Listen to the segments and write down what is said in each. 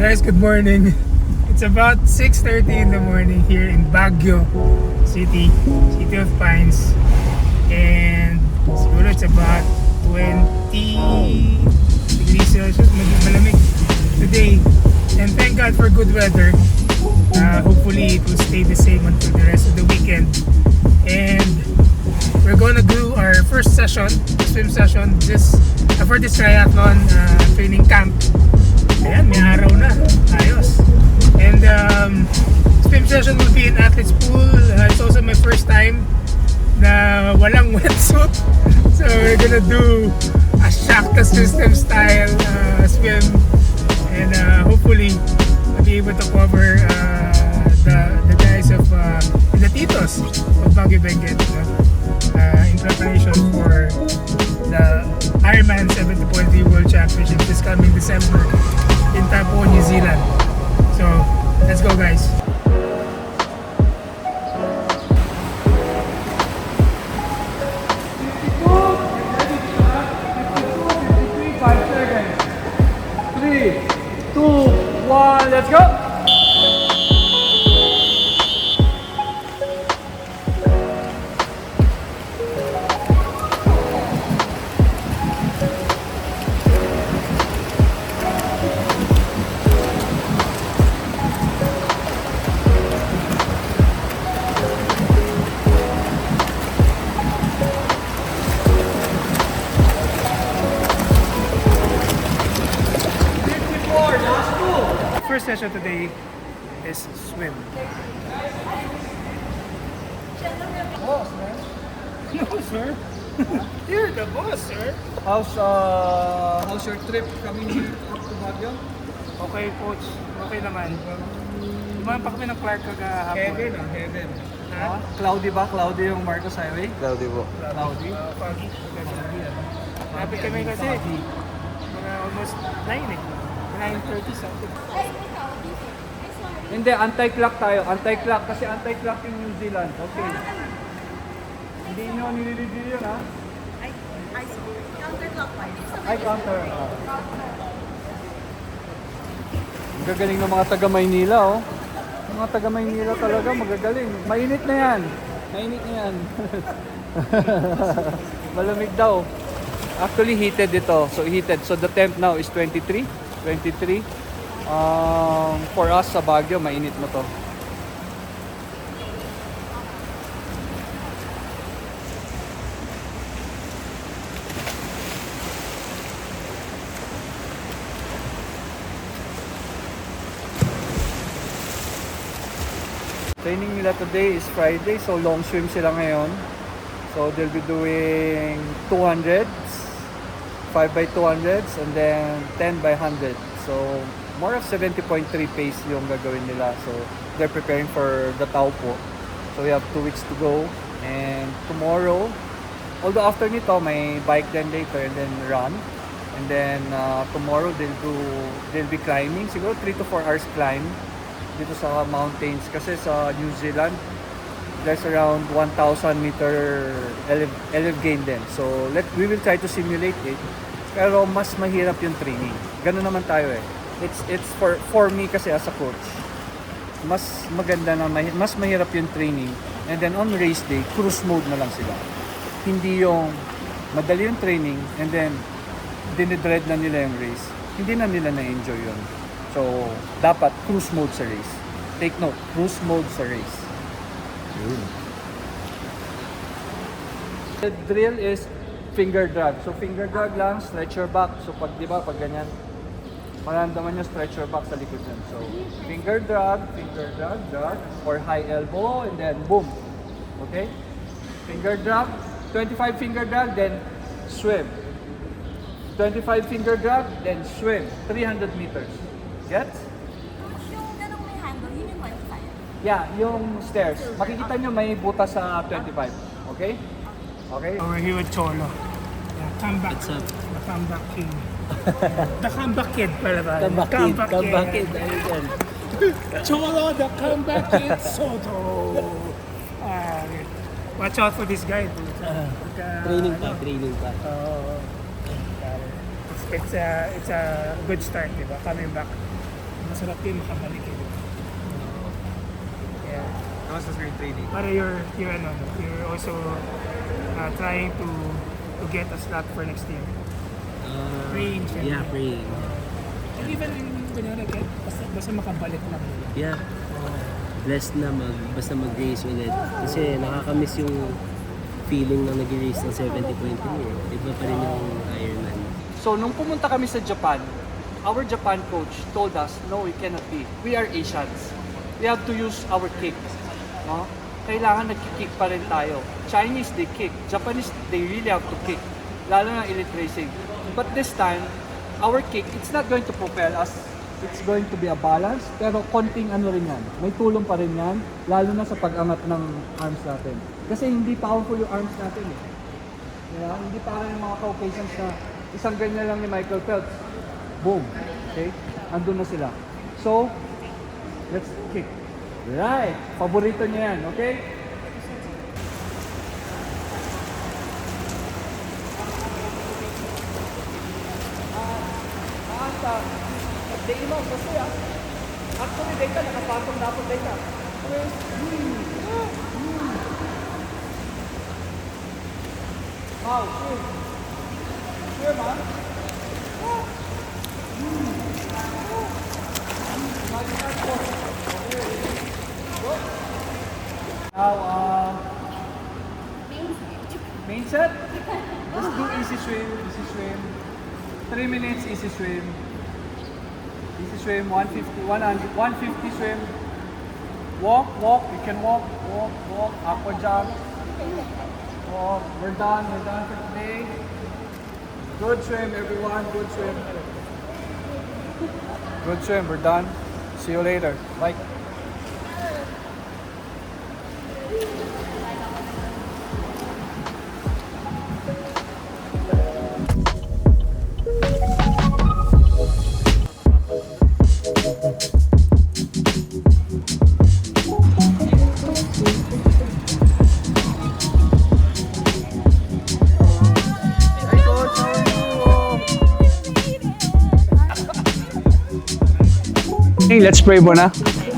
Guys, good morning. It's about 6:30 in the morning here in Baguio City, City of Pines. And siguro it's about 20 degrees Celsius, medyo malamig today. And thank God for good weather. Hopefully it will stay the same until the rest of the weekend. And we're gonna do our first session, swim session, for this triathlon training camp. Ayan, may araw na. Ayos. And swim session will be in Athlete's Pool. It's also my first time na walang wetsuit. So we're gonna do a Shakta system style swim. And hopefully I'll be able to cover the guys of the titos of Baguio Benguet in preparation for the Ironman 70.3 World Championship this coming December in Taupo, New Zealand. So let's go, guys. Three, two, one, let's go! First session today is swim. Boss, man. No, sir. You're the boss, sir. How's your trip coming here to Baguio? Okay, coach. Okay naman. Dumaan pa kami ng Clark kagahapon. Heaven. Ha? Cloudy ba? Cloudy yung Marcos Highway? Cloudy po. Cloudy? Foggy. Lapit kami kasi. Mga almost 9 eh. 9:30 something. Hindi, anti-clock tayo. Anti-clock kasi anti-clock yung New Zealand. Okay. Hindi nyo nililidil yun, ha? Ay, counter. Gagaling ng mga taga Maynila, oh. Yung mga taga Maynila talaga magagaling. Mainit na yan. Mainit na yan. Malamig daw. Actually, heated ito. So, heated. So, the temp now is 23. For us sa Baguio, mainit mo to. Training nila today is Friday, so long swim sila ngayon. So they'll be doing 200s, 5x200s, and then 10x100. So more of 70.3 pace yung gagawin nila. So they're preparing for the Taupo. So we have 2 weeks to go. And tomorrow, although after nito, may bike then later and then run. And then tomorrow they'll be climbing. Siguro 3 to 4 hours climb dito sa mountains. Kasi sa New Zealand, there's around 1,000 meter elevation gain din. So we will try to simulate it. Pero mas mahirap yung training. Ganun naman tayo eh. It's for me kasi as a coach. Mas maganda na mas mahirap yung training. And then on race day, cruise mode na lang sila. Hindi yung madali yung training and then dinidread na nila yung race. Hindi na nila na-enjoy yun. So, dapat cruise mode sa race. Take note, cruise mode sa race. The drill is finger drag. So finger drag lang, stretch your back. So pag di ba, pag ganyan, maramdaman nyo stretch your back sa likod yan. So finger drag, drag, or high elbow, and then boom. Okay? Finger drag, 25 finger drag, then swim. 25 finger drag, then swim. 300 meters. Get? Yung ganong may handle, yun yung 25. Yeah, yung stairs. Makikita nyo may butas sa 25. Okay? Okay? We're here with Cholo. Yeah, comeback. The comeback king. The comeback kid pala ba? Comeback kid. Ano yan? Cholo, the comeback kid. Soto. Watch out for this guy. Training pa. It's a good start, di ba? Coming back. masarap din makabalik eh. Yeah. Kamusta sa yung training? Para you're also trying to get a slot for next year. Praying, syempre. Yeah, praying. And even in kunyari, basta makabalik lang. Yeah. Blessed na basta mag-race ulit. Kasi nakakamiss yung feeling na nag-race ng 70.3 eh. Iba pa rin yung Ironman. So, nung pumunta kami sa Japan, our Japan coach told us, no, we cannot be. We are Asians. We have to use our kick. No? Kailangan nagkikick pa rin tayo. Chinese, they kick. Japanese, they really have to kick. Lalo na elite racing. But this time, our kick, it's not going to propel us. It's going to be a balance. Pero konting ano rin yan. May tulong pa rin yan. Lalo na sa pag-angat ng arms natin. Kasi hindi powerful yung arms natin eh. Yeah, hindi parang yung mga Caucasians na isang ganyan lang ni Michael Phelps. Boom. Okay? Andun na sila. So, let's kick. Right. Paborito niya yan. Okay? Day mo, basta yan. Actually, data, nakapatong dapat data. Wow, sure. Sure, man. Now, main set. Let's do easy swim, easy swim. 3 minutes, easy swim. Easy swim, 150, 100, 150 swim. Walk, you can walk, aqua jump. Walk, we're done for today. Good swim, everyone, good swim. Good swim, we're done. See you later. Bye. Let's pray muna.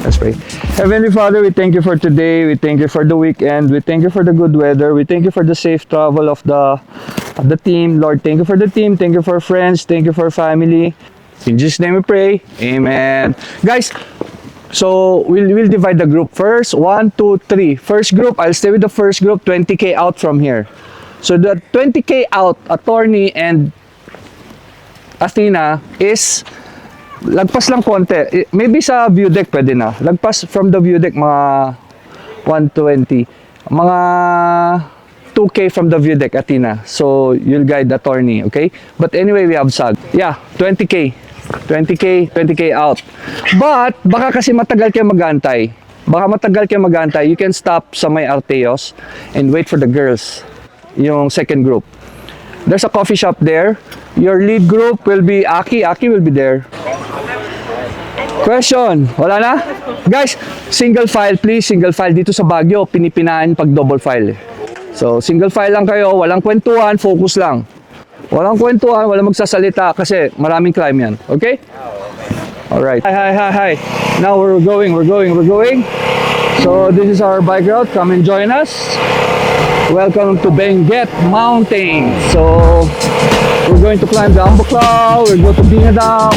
Let's pray. Heavenly Father, we thank you for today. We thank you for the weekend. We thank you for the good weather. We thank you for the safe travel of the team. Lord, thank you for the team. Thank you for friends. Thank you for family. In Jesus' name we pray. Amen. Guys, so we'll divide the group first. 1, 2, 3. First group, I'll stay with the first group. 20K out from here. So the 20K out, Attorney and Athena is lagpas lang konti. Maybe sa view deck pwede na. Lagpas from the view deck mga 120. Mga 2K from the view deck, Athena. So you'll guide the Attorney, okay? But anyway, we have SAG. Yeah, 20K. 20K out. But baka kasi matagal kayo mag-antay. You can stop sa may Arteos and wait for the girls. Yung second group. There's a coffee shop there. Your lead group will be Aki. Aki will be there. Question. Wala na? Guys, single file please. Single file dito sa Baguio. Pinipinahan pag double file. So, single file lang kayo. Walang kwentuhan. Focus lang. Walang kwentuhan. Walang magsasalita. Kasi maraming crime yan. Okay? Alright. Hi. Now we're going. So, this is our bike route. Come and join us. Welcome to Benguet Mountain. So, we're going to climb the Ambuklaw. We'll go to Dingadam.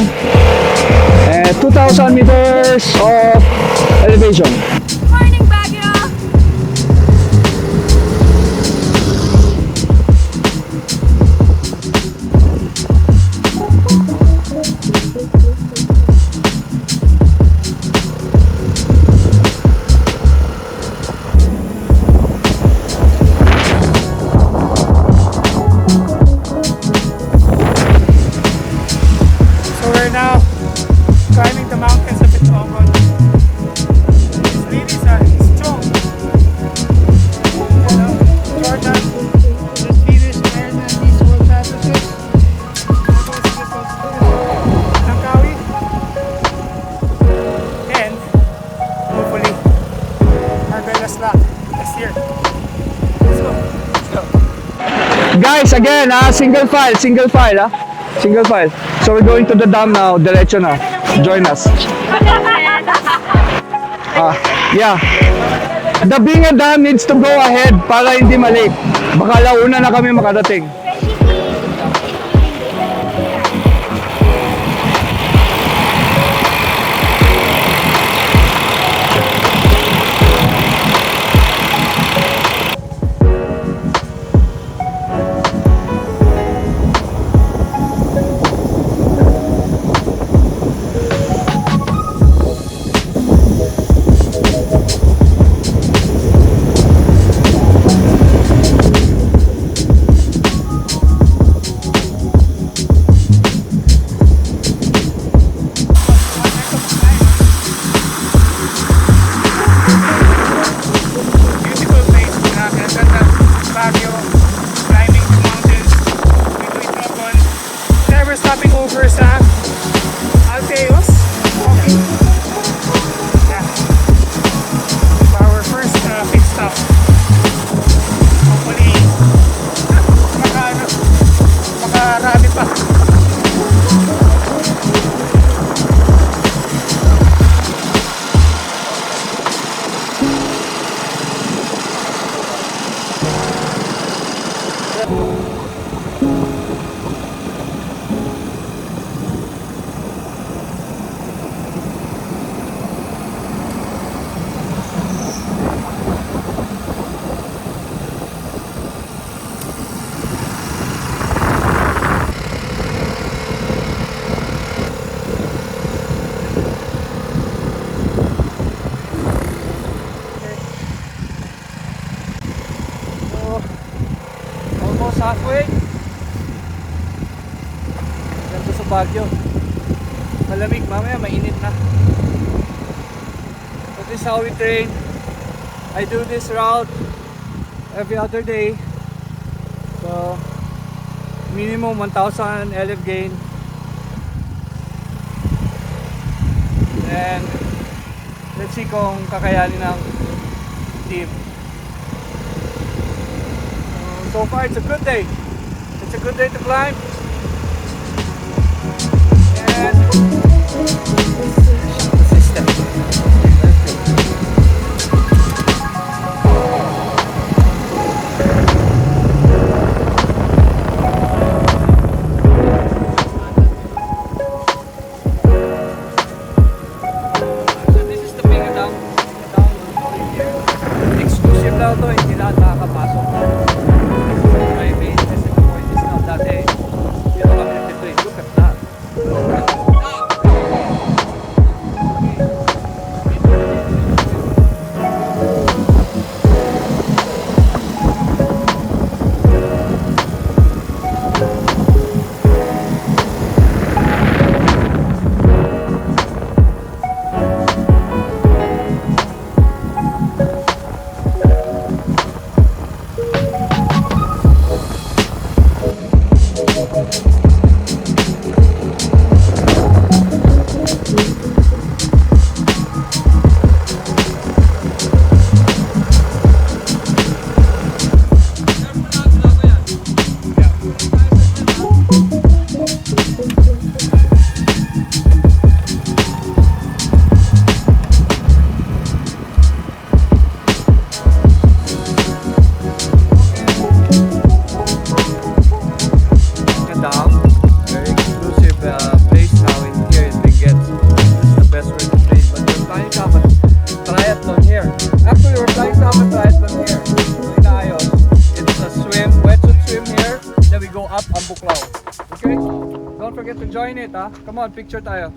And 2,000 meters of elevation. Morning, Baguio! So we're now climbing the mountains of Itogon. These ladies are strong. Jordan just finished Ironman East World Championships. Langkawi. And hopefully Marbelas Lak this year. Let's go. Guys, again, single file. So we're going to the dam now. Diretso na. Join us. Yeah. The Binga Dam needs to go ahead para hindi malate. Baka launa na kami makarating. Beautiful place. Ganda Baguio. Climbing the mountains. With Tocon. Never stopping over sa Alteos. Okay. Yeah. Our first pit stop. Hopefully, makarami pa. Almost halfway. Ganda sa Baguio. Malamig, mamaya mainit na. But this is how we train. I do this route every other day. So, minimum 1,000 LF gain. And let's see kung kakayanin ng team. So far, it's a good day. It's a good day to climb. And the system. Let's go. So this is the Binga Dam. Down here. Exclusive daw to, hindi lahat nakakapasok. Private, kasi the point is now dati, you don't have to train. Look at that. Don't forget to join it, ha? Come on, picture tayo.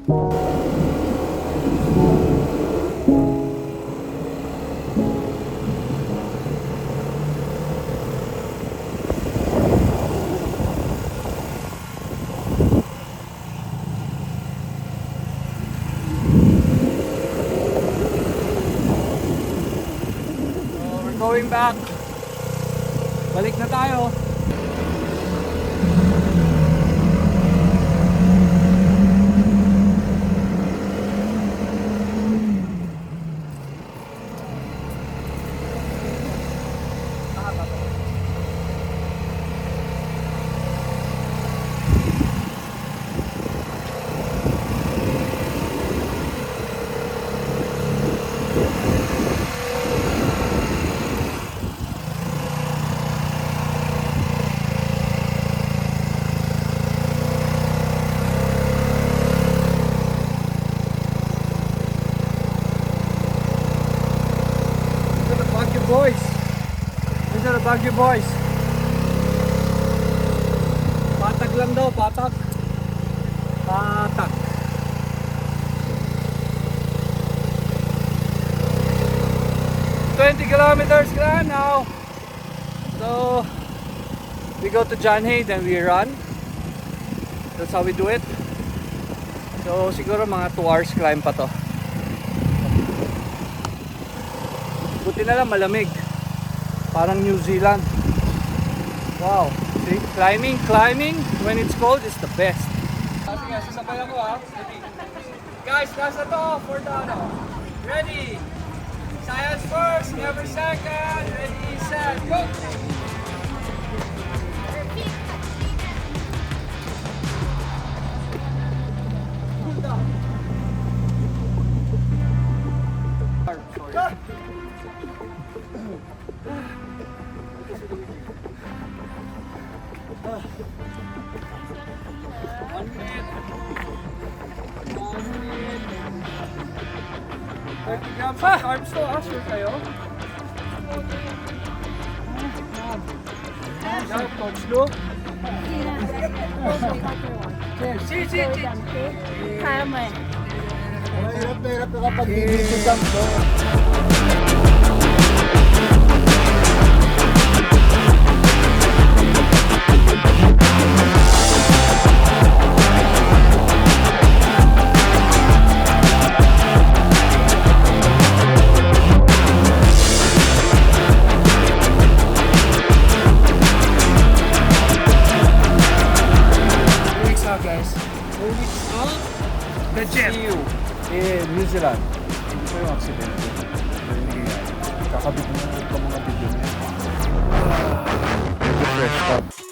So, we're going back. Balik na tayo. Baguio boys. Patag lang daw, patag. Patag. Kilometers now. So we go to John Hay, then we run. That's how we do it. So siguro mga 2 hours climb pa to. Buti na lang malamig. Parang New Zealand. Wow. See? Climbing when it's cold is the best. Sige, sasabay ako ha. Guys, nasa to for the ano. Ready? Science first, never second. Ready, set, go! Carbs to, sure kayo? Yeah, Coach Lou. Kaya mo eh. Mahirap na hirap na kapag dito jump to. Guys, the jet. See you in New Zealand. Hindi ko yung accident. Kakabit mo yung mga video niya. Medyo fresh up.